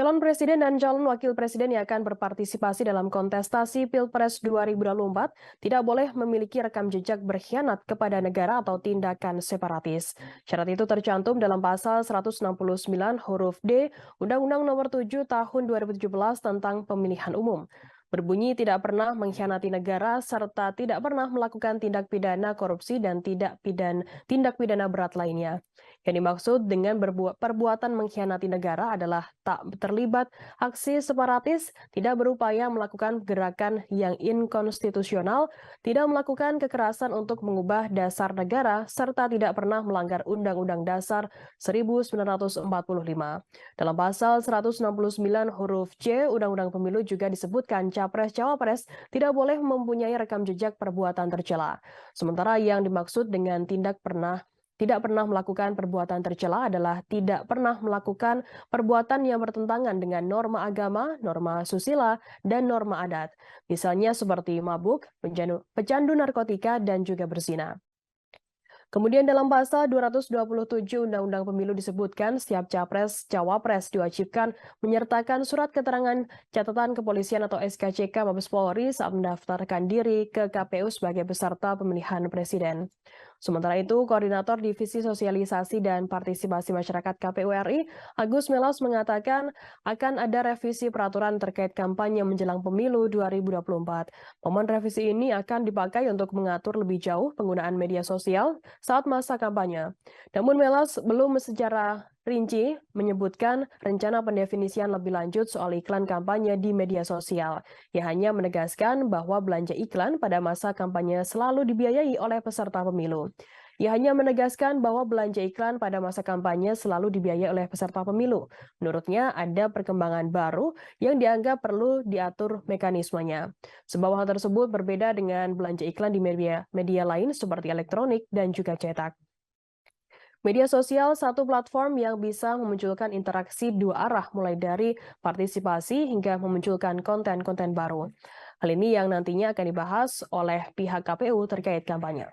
Calon presiden dan calon wakil presiden yang akan berpartisipasi dalam kontestasi Pilpres 2024 tidak boleh memiliki rekam jejak berkhianat kepada negara atau tindakan separatis. Syarat itu tercantum dalam pasal 169 huruf D Undang-Undang Nomor 7 Tahun 2017 tentang Pemilihan Umum. Berbunyi tidak pernah mengkhianati negara serta tidak pernah melakukan tindak pidana korupsi dan tindak pidana berat lainnya. Yang dimaksud dengan perbuatan mengkhianati negara adalah tak terlibat aksi separatis, tidak berupaya melakukan gerakan yang inkonstitusional, tidak melakukan kekerasan untuk mengubah dasar negara, serta tidak pernah melanggar Undang-Undang Dasar 1945. Dalam pasal 169 huruf C Undang-Undang Pemilu juga disebutkan capres-cawapres tidak boleh mempunyai rekam jejak perbuatan tercela. Sementara yang dimaksud dengan tidak pernah melakukan perbuatan tercela adalah tidak pernah melakukan perbuatan yang bertentangan dengan norma agama, norma susila, dan norma adat. Misalnya seperti mabuk, pecandu narkotika, dan juga berzina. Kemudian dalam pasal 227 Undang-Undang Pemilu disebutkan setiap capres-cawapres diwajibkan menyertakan surat keterangan catatan kepolisian atau SKCK Mabes Polri saat mendaftarkan diri ke KPU sebagai peserta pemilihan presiden. Sementara itu, Koordinator Divisi Sosialisasi dan Partisipasi Masyarakat KPU RI, Agus Melas mengatakan akan ada revisi peraturan terkait kampanye menjelang pemilu 2024. Momen revisi ini akan dipakai untuk mengatur lebih jauh penggunaan media sosial saat masa kampanye. Namun Melas belum secara rinci menyebutkan rencana pendefinisian lebih lanjut soal iklan kampanye di media sosial. Ia hanya menegaskan bahwa belanja iklan pada masa kampanye selalu dibiayai oleh peserta pemilu. Ia hanya menegaskan bahwa belanja iklan pada masa kampanye selalu dibiayai oleh peserta pemilu. Menurutnya ada perkembangan baru yang dianggap perlu diatur mekanismenya. Sebab hal tersebut berbeda dengan belanja iklan di media lain seperti elektronik dan juga cetak. Media sosial satu platform yang bisa memunculkan interaksi dua arah mulai dari partisipasi hingga memunculkan konten-konten baru. Hal ini yang nantinya akan dibahas oleh pihak KPU terkait kampanye.